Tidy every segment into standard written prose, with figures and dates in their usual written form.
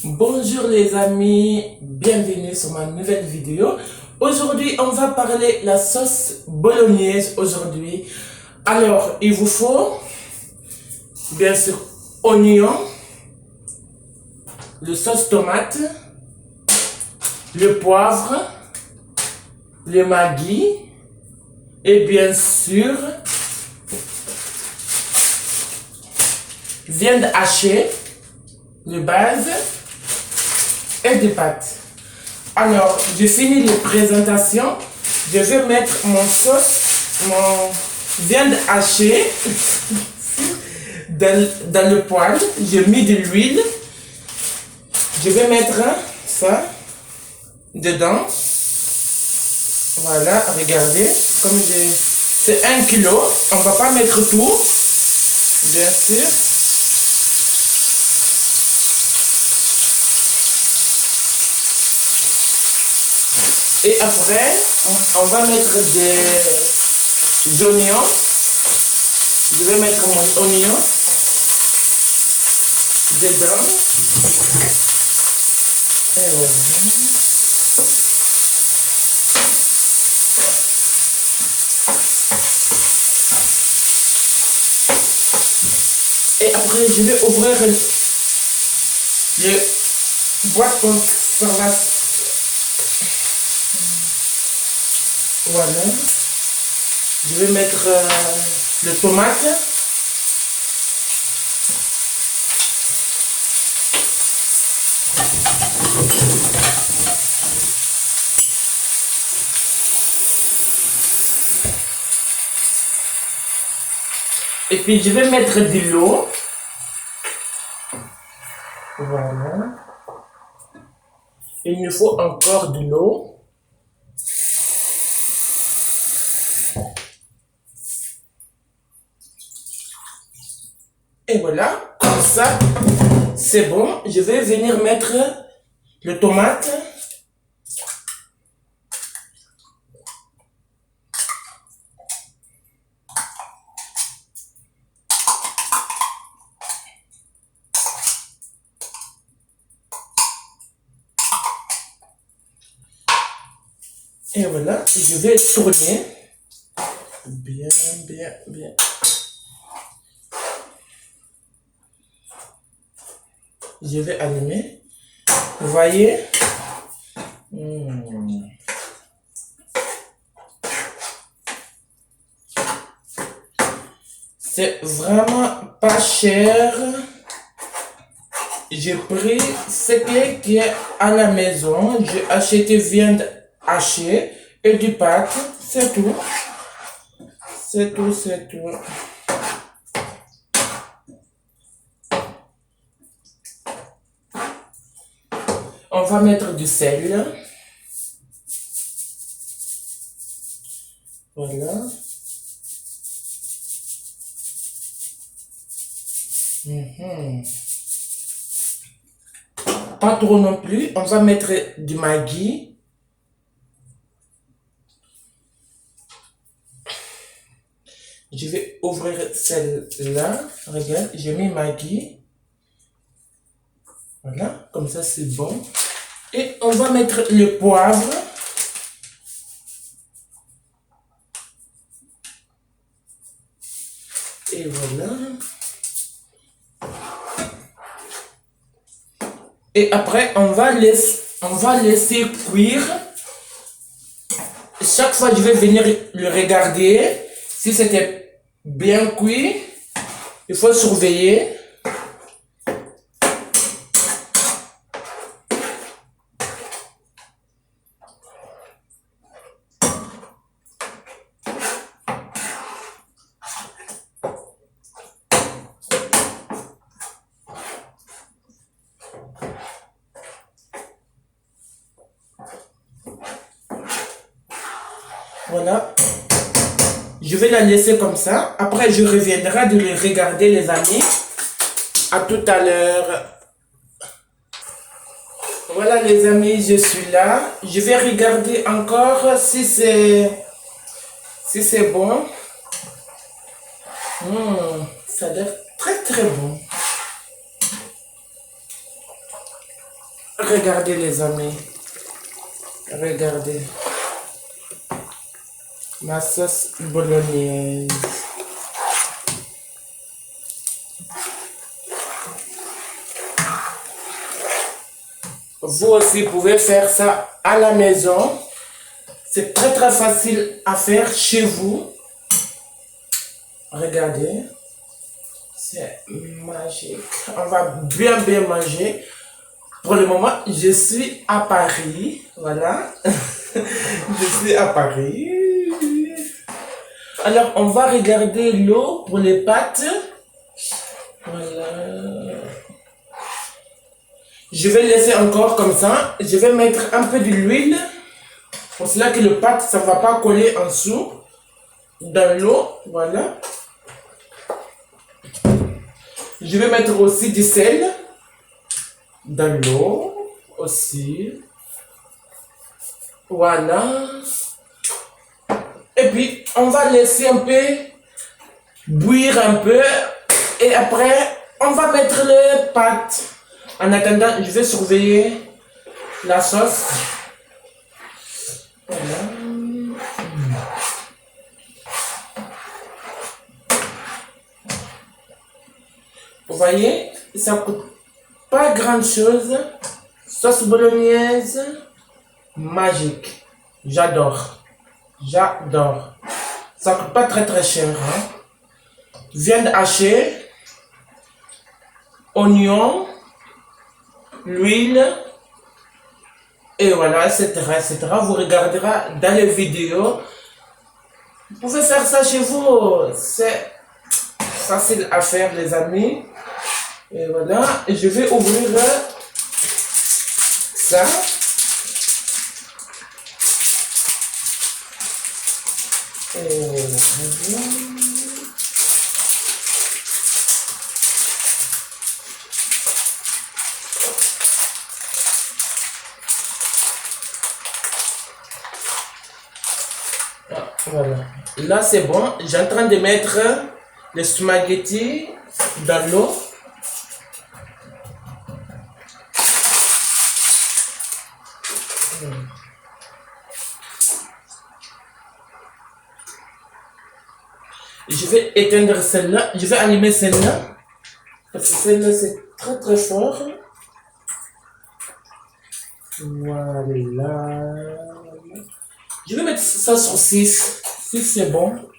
Bonjour les amis, bienvenue sur ma nouvelle vidéo. Aujourd'hui, on va parler la sauce bolognaise aujourd'hui. Alors, il vous faut bien sûr oignon, le sauce tomate, le poivre, le maggi et bien sûr viande hachée, de base et des pâtes. Alors, je finis les présentations. Je vais mettre mon viande hachée dans le poêle. J'ai mis de l'huile. Je vais mettre ça dedans. Voilà, regardez. Comme c'est 1 kilo. On va pas mettre tout, bien sûr. Et après, on va mettre des oignons. Je vais mettre mon oignon dedans. Et voilà. Et après, je vais ouvrir le boîte conservation. Voilà. Je vais mettre le tomate. Et puis je vais mettre de l'eau. Voilà. Il nous faut encore de l'eau. Et voilà, comme ça, c'est bon. Je vais venir mettre le tomate. Et voilà, je vais tourner. Bien. Je vais allumer. Vous voyez? C'est vraiment pas cher. J'ai pris ce qui est à la maison. J'ai acheté viande hachée et du pâte. C'est tout. C'est tout. On va mettre du sel. Voilà. Pas trop non plus. On va mettre du maggi. Je vais ouvrir celle-là. Regarde, j'ai mis maggi. Voilà, comme ça c'est bon. Et on va mettre le poivre. Et voilà. Et après, on va laisser cuire. Chaque fois, je vais venir le regarder. Si c'était bien cuit, il faut surveiller. Voilà. Je vais la laisser comme ça. Après, je reviendrai de le regarder, les amis. À tout à l'heure. Voilà, les amis, je suis là. Je vais regarder encore si c'est bon. Ça a l'air très bon. Regardez les amis. Regardez. Ma sauce bolognaise. Vous aussi pouvez faire ça à la maison. C'est très très facile à faire chez vous. Regardez. C'est magique. On va bien bien manger. Pour le moment, je suis à Paris. Voilà. Je suis à Paris. Alors, on va regarder l'eau pour les pâtes. Voilà. Je vais laisser encore comme ça. Je vais mettre un peu d'huile. Pour cela que le pâte, ça ne va pas coller en dessous. Dans l'eau. Voilà. Je vais mettre aussi du sel. Dans l'eau. Aussi. Voilà. Et puis, on va laisser un peu bouillir un peu. Et après, on va mettre les pâtes. En attendant, je vais surveiller la sauce. Voilà. Vous voyez, ça coûte pas grand chose. Sauce bolognaise, magique. J'adore. J'adore. Ça coûte pas très très cher. Hein? Viande hachée, oignon, l'huile, et voilà, etc., etc. Vous regarderez dans les vidéos. Vous pouvez faire ça chez vous. C'est facile à faire, les amis. Et voilà, et je vais ouvrir ça. Et voilà. Ah, voilà. Là, c'est bon. J'ai en train de mettre les spaghettis dans l'eau. Je vais éteindre celle-là. Je vais allumer celle-là. Parce que celle-là, c'est très très fort. Voilà. Je vais mettre ça sur 6. 6, c'est bon.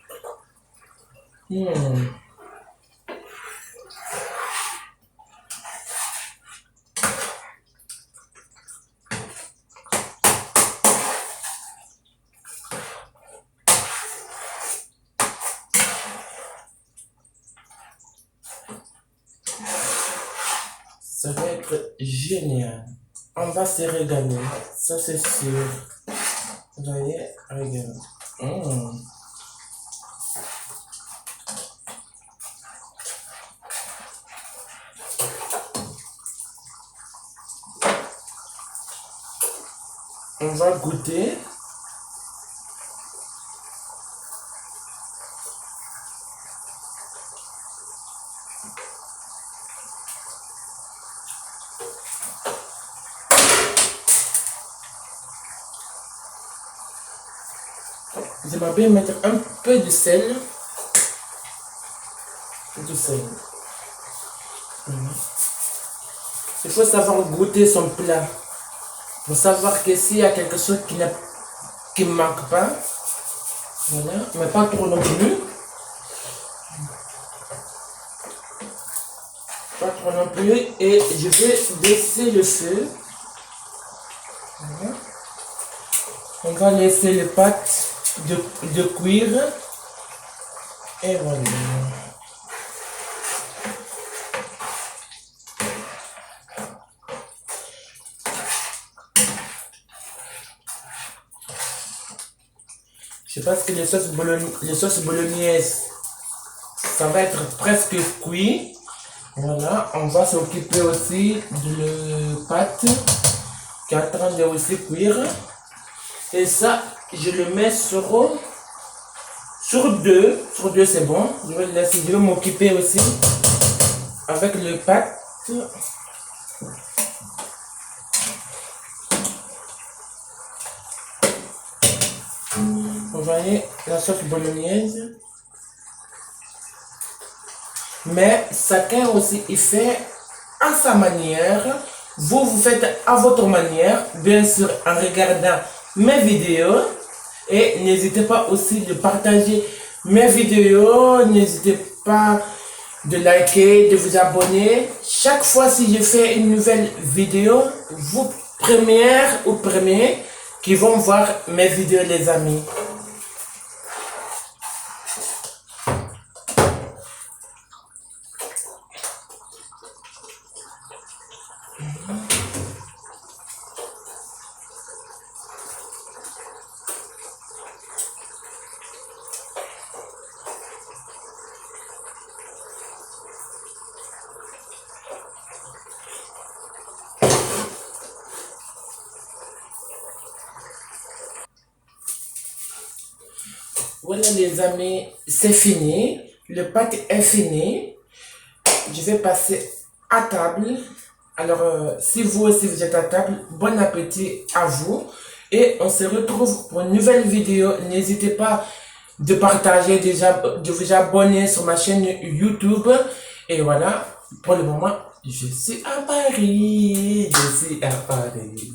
Ça va être génial. On va se régaler. Ça, c'est sûr. Vous voyez, regarde. On va goûter. J'aimerais bien mettre un peu de sel. Du sel. Il faut savoir goûter son plat. Il faut savoir que s'il y a quelque chose qui ne manque pas, voilà, mais pas trop non plus. Pas trop non plus. Et je vais baisser le feu. Voilà. On va laisser les pâtes de cuire. Et voilà. Je pense que les sauces bolognaises, ça va être presque cuit. Voilà, on va s'occuper aussi de la pâte qui est en train de aussi cuire. Et ça, je le mets sur 2. Sur 2, c'est bon. Je vais laisser, je vais m'occuper aussi avec le pâte. voyez la sauce bolognaise. Mais chacun aussi, il fait à sa manière. Vous faites à votre manière, bien sûr, en regardant mes vidéos. Et n'hésitez pas aussi de partager mes vidéos. N'hésitez pas de liker, de vous abonner. Chaque fois si je fais une nouvelle vidéo, vous premières ou premiers qui vont voir mes vidéos, les amis. Voilà les amis, c'est fini. Le pâte est fini. Je vais passer à table. Alors, si vous aussi vous êtes à table, bon appétit à vous. Et on se retrouve pour une nouvelle vidéo. N'hésitez pas de partager, de vous abonner sur ma chaîne YouTube. Et voilà, pour le moment, je suis à Paris. Je suis à Paris.